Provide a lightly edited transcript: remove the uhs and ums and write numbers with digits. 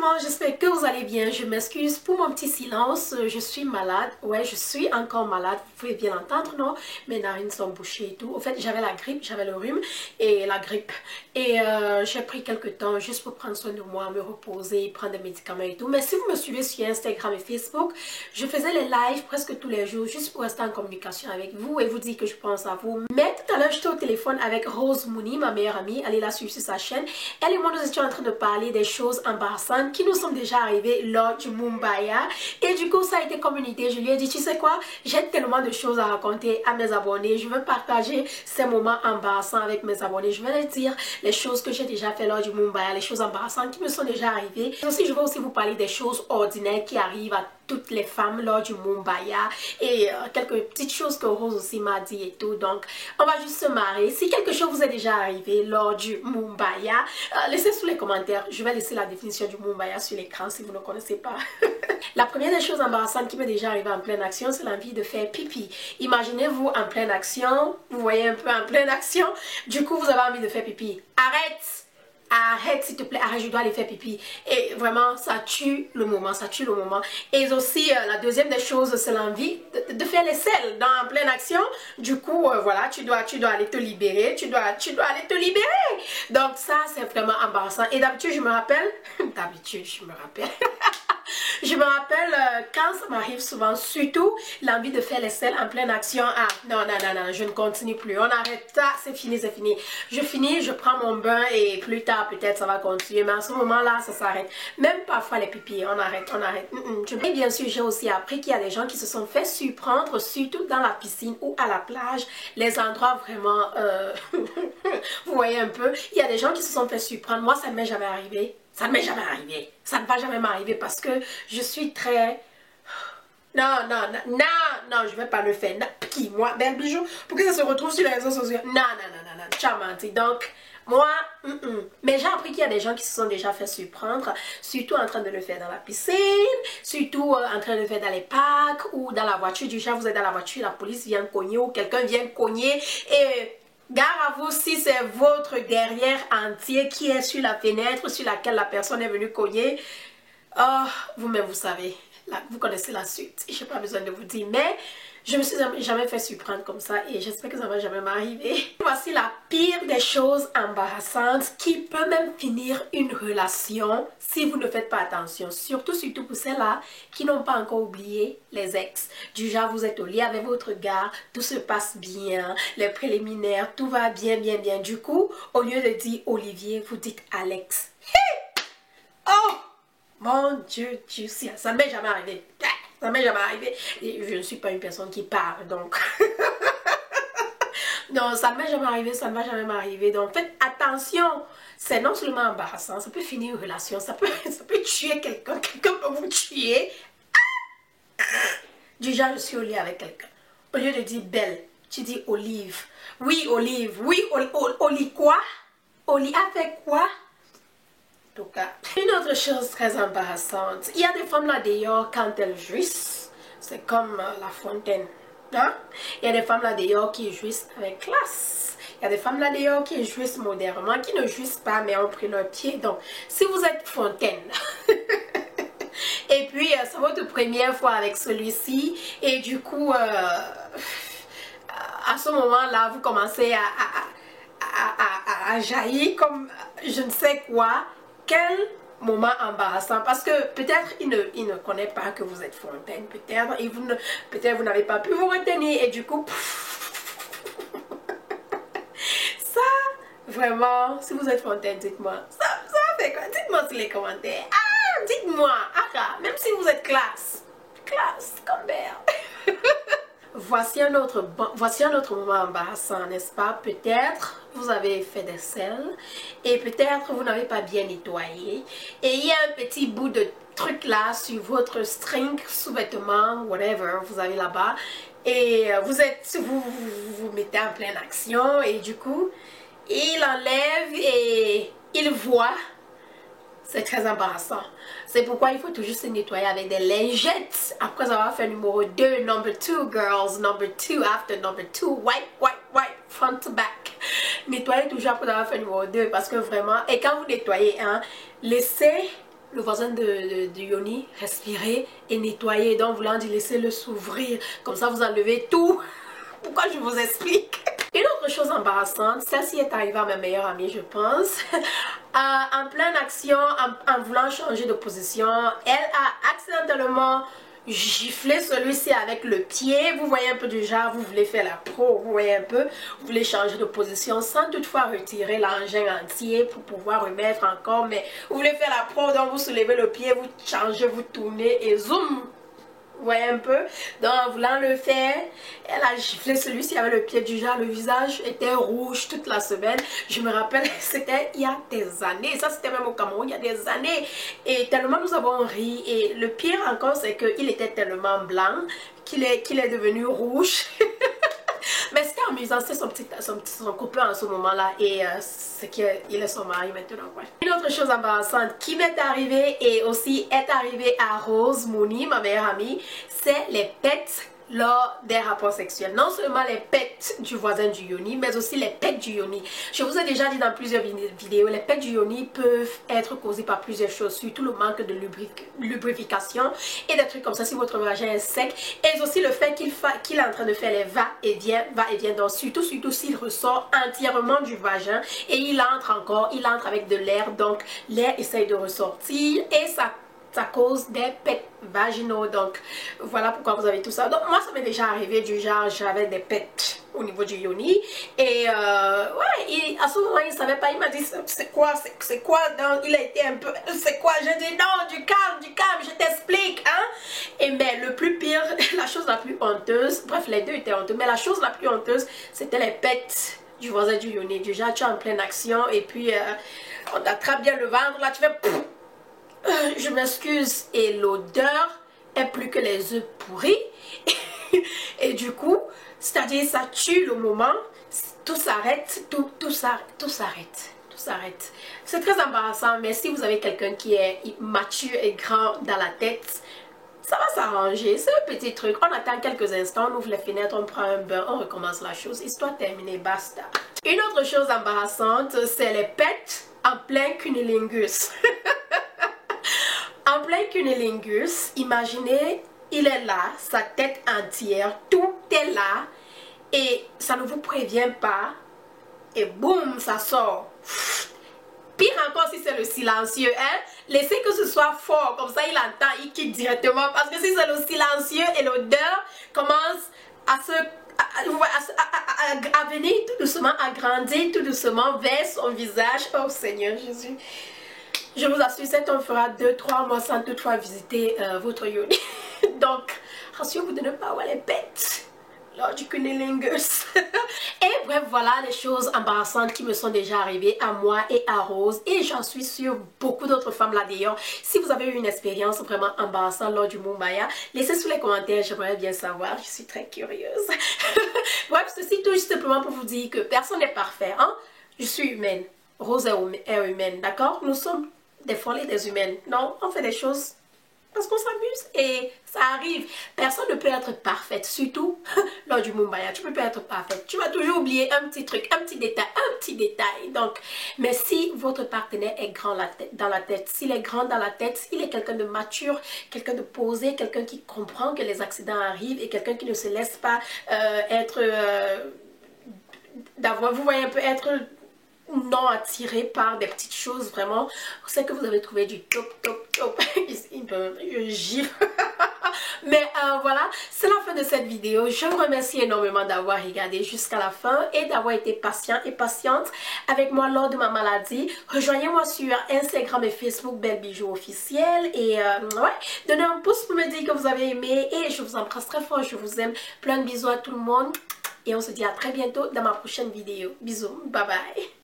monde, j'espère que vous allez bien. Je m'excuse pour mon petit silence, je suis malade. Ouais, je suis encore malade, vous pouvez bien l'entendre, non? Mes narines sont bouchées et tout. Au fait, j'avais la grippe, j'avais le rhume et la grippe. Et j'ai pris quelques temps juste pour prendre soin de moi, me reposer, prendre des médicaments et tout. Mais si vous me suivez sur Instagram et Facebook, je faisais les lives presque tous les jours juste pour rester en communication avec vous et vous dire que je pense à vous. Mais tout à l'heure, j'étais au téléphone avec Rose Mouni, ma meilleure amie. Allez la suivre sur sa chaîne. Elle et moi, nous étions en train de parler des choses embarrassantes qui nous sont déjà arrivées lors du Mumbaya. Et du coup, ça a été comme une idée. Je lui ai dit, tu sais quoi, j'ai tellement de choses à raconter à mes abonnés. Je veux partager ces moments embarrassants avec mes abonnés. Je vais leur dire les choses que j'ai déjà fait lors du Mumbaya, les choses embarrassantes qui me sont déjà arrivées. Et aussi, je vais aussi vous parler des choses ordinaires qui arrivent à toutes les femmes lors du Mumbaya et quelques petites choses que Rose aussi m'a dit et tout. Donc on va juste se marrer. Si quelque chose vous est déjà arrivé lors du Mumbaya, laissez sous les commentaires. Je vais laisser la définition du Mumbaya sur l'écran si vous ne connaissez pas. La première des choses embarrassantes qui m'est déjà arrivée en pleine action, c'est l'envie de faire pipi. Imaginez-vous en pleine action, vous voyez un peu en pleine action, du coup vous avez envie de faire pipi. Arrête! Arrête s'il te plaît, arrête, je dois aller faire pipi. Et vraiment, ça tue le moment, ça tue le moment. Et aussi, la deuxième des choses, c'est l'envie de faire les selles dans en pleine action. Du coup, voilà, tu dois aller te libérer, tu dois aller te libérer. Donc ça, c'est vraiment embarrassant. Et d'habitude, je me rappelle, je me rappelle quand ça m'arrive souvent, surtout l'envie de faire les selles en pleine action. Ah, non, je ne continue plus. On arrête ça, c'est fini, c'est fini. Je finis, je prends mon bain et plus tard, peut-être ça va continuer. Mais à ce moment-là, ça s'arrête. Même parfois les pipis, on arrête. Et bien sûr, j'ai aussi appris qu'il y a des gens qui se sont fait surprendre, surtout dans la piscine ou à la plage. Les endroits vraiment, vous voyez un peu, il y a des gens qui se sont fait surprendre. Moi, ça ne m'est jamais arrivé. Ça ne m'est jamais arrivé. Ça ne va jamais m'arriver parce que je suis très... Non, je ne vais pas le faire. Qui, moi, Belle Bijou, pour que ça se retrouve sur les réseaux sociaux. Non, charmante. Donc, moi, Mais j'ai appris qu'il y a des gens qui se sont déjà fait surprendre, surtout en train de le faire dans la piscine, surtout en train de le faire dans les parcs ou dans la voiture. Du genre, vous êtes dans la voiture, la police vient cogner ou quelqu'un vient cogner et... Gare à vous si c'est votre derrière entier qui est sur la fenêtre sur laquelle la personne est venue cogner. Oh, vous-même vous savez, là, vous connaissez la suite. Je n'ai pas besoin de vous dire, mais je me suis jamais fait surprendre comme ça et j'espère que ça ne va jamais m'arriver. Voici la pire des choses embarrassantes qui peut même finir une relation si vous ne faites pas attention. Surtout pour celles-là qui n'ont pas encore oublié les ex. Du genre, vous êtes au lit avec votre gars, tout se passe bien, les préliminaires, tout va bien. Du coup, au lieu de dire Olivier, vous dites Alex. Hey! Oh! Mon Dieu, ça ne m'est jamais arrivé. Ça ne m'est jamais arrivé. Et je ne suis pas une personne qui parle, donc... Non, ça ne m'est jamais arrivé, ça ne va jamais m'arriver. Donc, faites attention. C'est non seulement embarrassant, ça peut finir une relation, ça peut tuer quelqu'un. Quelqu'un peut vous tuer. Du genre, je suis au lit avec quelqu'un. Au lieu de dire Belle, tu dis Olive. Oui, Olive. Oui, Oli quoi? Oli avec quoi? En tout cas, une autre chose très embarrassante, il y a des femmes là dehors quand elles jouissent, c'est comme la fontaine, hein? Il y a des femmes là dehors qui jouissent avec classe, il y a des femmes là dehors qui jouissent modérément, qui ne jouissent pas mais ont pris leur pied. Donc si vous êtes fontaine et puis c'est votre première fois avec celui-ci et du coup à ce moment là vous commencez à jaillir comme je ne sais quoi. Quel moment embarrassant parce que peut-être il ne connaît pas que vous êtes fontaine, peut-être vous n'avez pas pu vous retenir et du coup ça vraiment si vous êtes fontaine dites-moi ça fait quoi, dites-moi sur les commentaires, dites-moi, même si vous êtes classe comme Belle. Voici un autre moment embarrassant, n'est-ce pas? Peut-être vous avez fait des selles et peut-être vous n'avez pas bien nettoyé et il y a un petit bout de truc là sur votre string, sous-vêtement, whatever vous avez là-bas et vous mettez en pleine action et du coup il enlève et il voit. C'est très embarrassant. C'est pourquoi il faut toujours se nettoyer avec des lingettes. Après avoir fait numéro 2, number 2, girls, number 2, after number 2, wipe, front to back. Nettoyez toujours après avoir fait numéro 2 parce que vraiment, et quand vous nettoyez, hein, laissez le voisin de Yoni, respirer et nettoyer. Donc, voulant dire laisser-le s'ouvrir. Comme ça, vous enlevez tout. Pourquoi je vous explique? Une autre chose embarrassante, celle-ci est arrivée à ma meilleure amie, je pense. En pleine action, en voulant changer de position, elle a accidentellement giflé celui-ci avec le pied. Vous voyez un peu du genre, vous voulez faire la pro, vous voyez un peu, vous voulez changer de position sans toutefois retirer l'engin entier pour pouvoir remettre encore. Mais vous voulez faire la pro, donc vous soulevez le pied, vous changez, vous tournez et zoom. Vous voyez un peu, donc en voulant le faire, elle a giflé celui-ci avec le pied du genre, le visage était rouge toute la semaine. Je me rappelle, c'était il y a des années, ça c'était même au Cameroun, il y a des années. Et tellement nous avons ri, et le pire encore c'est qu'il était tellement blanc qu'il est devenu rouge. Mais c'était amusant, c'était son copain en ce moment-là et c'est qu'il est son mari maintenant. Ouais. Une autre chose embarrassante qui m'est arrivée et aussi est arrivée à Rose Mouni, ma meilleure amie, c'est les pets lors des rapports sexuels. Non seulement les pets du voisin du Yoni, mais aussi les pets du Yoni. Je vous ai déjà dit dans plusieurs vidéos, les pets du Yoni peuvent être causés par plusieurs choses, surtout le manque de lubrification et des trucs comme ça si votre vagin est sec, et aussi le fait qu'il est en train de faire les va-et-vient, donc surtout s'il ressort entièrement du vagin et il entre avec de l'air, donc l'air essaye de ressortir et ça cause des pets vaginaux. Donc voilà pourquoi vous avez tout ça. Donc moi ça m'est déjà arrivé du genre, j'avais des pets au niveau du yoni et ouais, à ce moment il savait pas, il m'a dit c'est quoi, donc il a été un peu, c'est quoi, j'ai dit non, du calme, je t'explique hein. Et mais le plus pire, la chose la plus honteuse, bref les deux étaient honteux, mais la chose la plus honteuse c'était les pets du voisin du yoni, du genre tu es en pleine action et puis on t'attrape bien le ventre, là tu fais pff, je m'excuse et l'odeur est plus que les œufs pourris et du coup c'est-à-dire ça tue le moment, tout s'arrête, tout s'arrête. C'est très embarrassant, mais si vous avez quelqu'un qui est mature et grand dans la tête, ça va s'arranger, c'est un petit truc, on attend quelques instants, on ouvre les fenêtres, on prend un bain, on recommence la chose, histoire terminée, basta. Une autre chose embarrassante, c'est les pets en plein cunnilingus. En plein cunnilingus, imaginez, il est là, sa tête entière, tout est là, et ça ne vous prévient pas, et boum, ça sort. Pire encore si c'est le silencieux, hein? Laissez que ce soit fort, comme ça il entend, il quitte directement, parce que si c'est le silencieux et l'odeur commence à venir tout doucement, à grandir tout doucement vers son visage. Oh Seigneur Jésus. Je vous assure, cet homme fera 2-3 mois sans toutefois visiter votre yoni. Donc, rassurez-vous de ne pas avoir les bêtes lors du cunnilingus. Et bref, voilà les choses embarrassantes qui me sont déjà arrivées à moi et à Rose. Et j'en suis sûre, beaucoup d'autres femmes là d'ailleurs. Si vous avez eu une expérience vraiment embarrassante lors du Mumbaya, laissez sous les commentaires, j'aimerais bien savoir. Je suis très curieuse. Bref, ceci tout simplement pour vous dire que personne n'est parfait. Hein? Je suis humaine. Rose est humaine, d'accord? Nous sommes des folies des humaines. Non, on fait des choses parce qu'on s'amuse et ça arrive. Personne ne peut être parfaite, surtout lors du Mumbaya. Tu ne peux pas être parfaite. Tu vas toujours oublier un petit truc, un petit détail. Donc, mais si votre partenaire est grand dans la tête, s'il est grand dans la tête, s'il est quelqu'un de mature, quelqu'un de posé, quelqu'un qui comprend que les accidents arrivent et quelqu'un qui ne se laisse pas vous voyez un peu, être non attiré par des petites choses, vraiment c'est que vous avez trouvé du top. Je gifle. Mais voilà, c'est la fin de cette vidéo. Je vous remercie énormément d'avoir regardé jusqu'à la fin et d'avoir été patient et patiente avec moi lors de ma maladie. Rejoignez-moi sur Instagram et Facebook Belle Bijou officiel et ouais, donnez un pouce pour me dire que vous avez aimé et je vous embrasse très fort, je vous aime. Plein de bisous à tout le monde et on se dit à très bientôt dans ma prochaine vidéo. Bisous, bye bye.